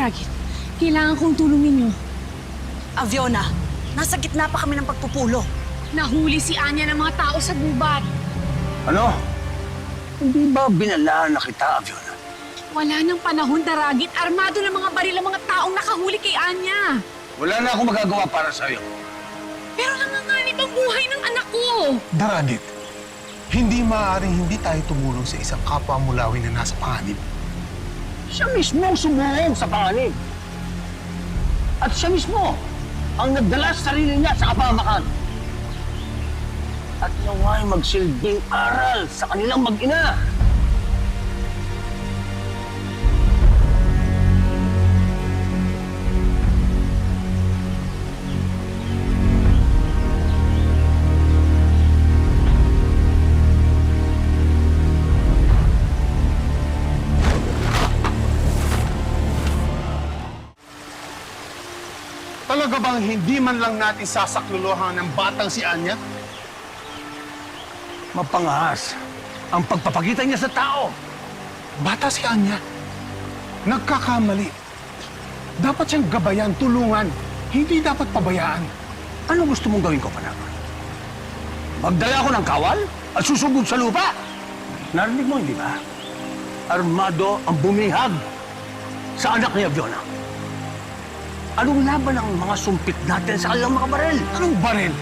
Daragit, kailangan kong tulungin niyo. Aviona, nasa gitna pa kami ng pagpupulo. Nahuli si Anya ng mga tao sa gubat. Ano? Hindi ba binalaan na kita, Aviona? Wala nang panahon, Daragit. Armado ng mga baril ang mga taong nakahuli kay Anya. Wala na akong magagawa para sa'yo. Pero nanganganib ang buhay ng anak ko. Daragit, hindi maaaring hindi tayo tumulong sa isang kapwa mulawin na nasa panganib. Siya mismo ang sumuong sa panganib. At siya mismo ang nagdala sa sarili niya sa kapahamakan. At naway magsilbing aral sa kanilang mag-ina. Talaga bang hindi man lang natin sasakluluhan ng batang si Anya? Mapangahas ang pagpapakita niya sa tao. Bata si Anya. Nagkakamali. Dapat siyang gabayan, tulungan. Hindi dapat pabayaan. Ano gusto mong gawin ko, Panagon? Magdala ako ng kawal at susugod sa lupa? Narinig mo, hindi ba? Armado ang bumihag sa anak ni Aviona. Anong laban ang mga sumpit natin sa kanilang mga baril? Anong baril?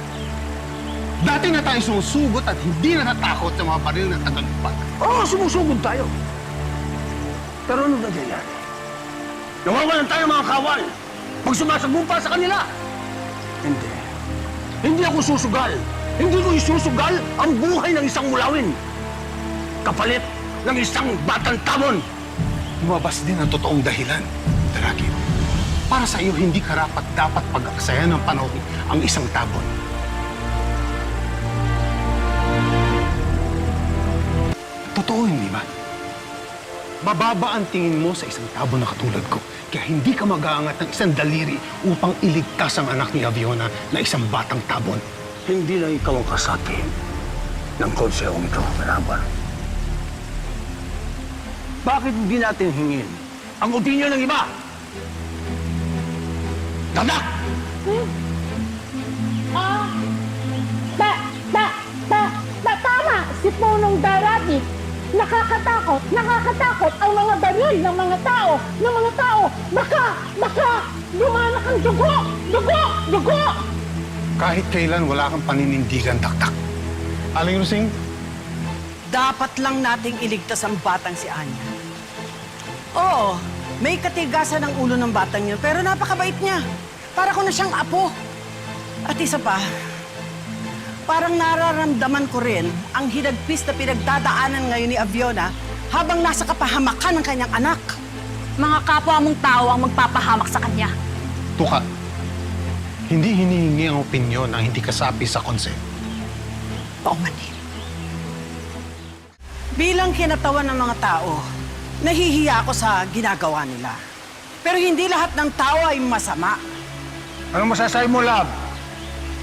Dati na tayo sumusugot at hindi na natakot sa mga baril na tagalupag. Oo, sumusugod tayo. Pero ano nangyayari? Nawawalan tayo ng mga kawal pag sumasagumpa sa kanila. Hindi. Hindi ako susugal. Hindi ko isusugal ang buhay ng isang mulawin. Kapalit ng isang batang tamon. Lumabas din ang totoong dahilan, Daragit. Para sa iyo, hindi karapat-dapat pag-aksayan ng panahon ang isang tabon. Totoo, hindi ba? Mababa ang tingin mo sa isang tabon na katulad ko, kaya hindi ka mag-aangat ng isang daliri upang iligtas ang anak ni Aviona na isang batang tabon. Hindi lang ikaw ang kasapi ng konsehong ito, Panagon. Bakit hindi natin hingin ang opinyon ng iba? Dadak! Tama! Si Punong Daragit. Nakakatakot ang mga baril ng mga tao. Baka, lumanak ang dugo! Kahit kailan wala kang paninindigan, Dakdak. Aling Rusing, Dapat lang nating iligtas ang batang si Anya. Oo, may katigasan ng ulo ng batang yun, pero napakabait niya. Para ko na siyang apo. At isa pa, parang nararamdaman ko rin ang hinagpis na pinagdadaanan ngayon ni Aviona habang nasa kapahamakan ng kanyang anak. Mga kapwa mong tao ang magpapahamak sa kanya. tuka. Hindi hinihingi ang opinyon ng hindi kasapi sa konse. Paumanhin. Bilang kinatawan ng mga tao, nahihiya ako sa ginagawa nila. Pero hindi lahat ng tao ay masama. Ano masasabi mo, Lab?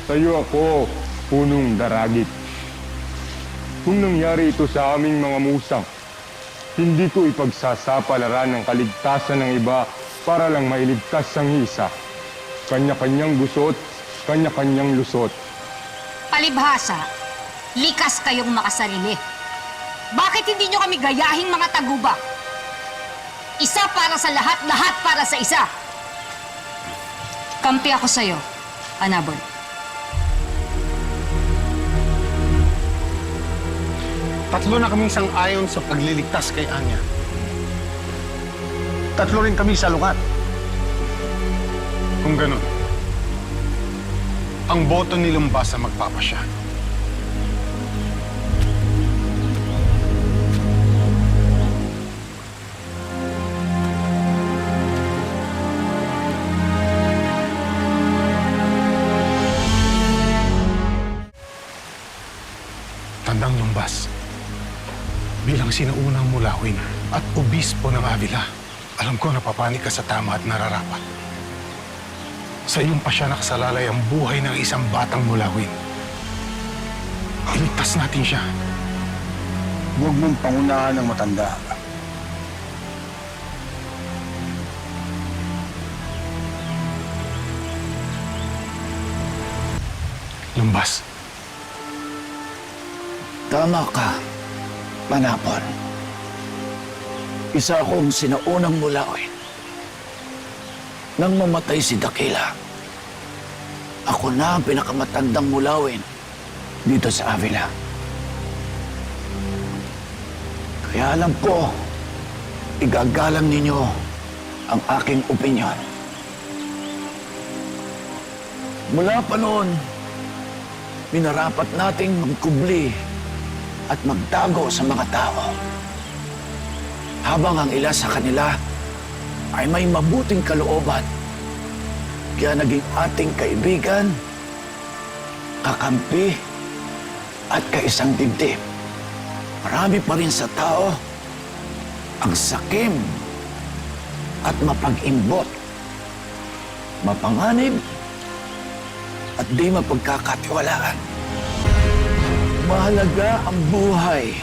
Sa'yo ako, Punong Daragit. Kung nangyari ito sa aming mga musang, hindi ko ipagsasapalaran ng kaligtasan ng iba para lang mailigtas ang isa. Kanya-kanyang gusot, kanya-kanyang lusot. Palibhasa, likas kayong makasarili. Bakit hindi nyo kami gayahing mga taguba? Isa para sa lahat, lahat para sa isa. Kampi ako sa'yo, Anabol. Tatlo na kaming sang-ayon sa pagliligtas kay Anya. Tatlo rin kami sa lukat. Kung ganun, ang boto ni Lumbasa magpapasya. Tandang Lumbas, bilang sinaunang mulawin at obispo ng Avila, alam ko napapanig ka sa tama at nararapat. Sa iyong pasya nakasalalay ang buhay ng isang batang mulawin. Iligtas natin siya. Huwag mong pangunahan ng matanda. Lumbas. Tama ka, Manapon. Isa akong sinaunang mulawin. Nang mamatay si Dakila, ako na ang pinakamatandang mulawin dito sa Avila. Kaya alam ko, igagalang ninyo ang aking opinyon. Mula pa noon, minarapat nating magkubli at magtago sa mga tao. Habang ang ila sa kanila ay may mabuting kalooban, kaya naging ating kaibigan, kakampi, at kaisang dibdib. Marami pa rin sa tao ang sakim at mapag-imbot, mapanganib, at di mapagkakatiwalaan. Mahalaga ang buhay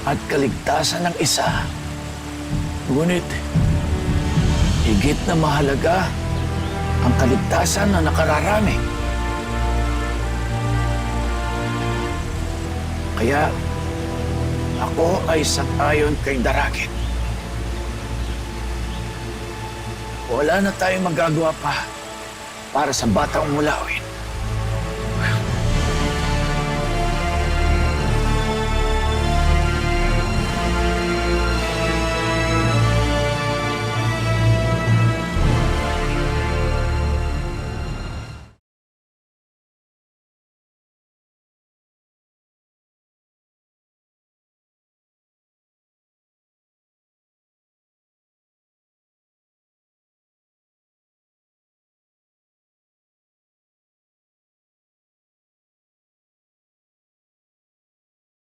at kaligtasan ng isa. Ngunit, higit na mahalaga ang kaligtasan na nakararami. Kaya, ako ay sangayon kay Daragit. Wala na tayong magagawa pa para sa batang mulawin.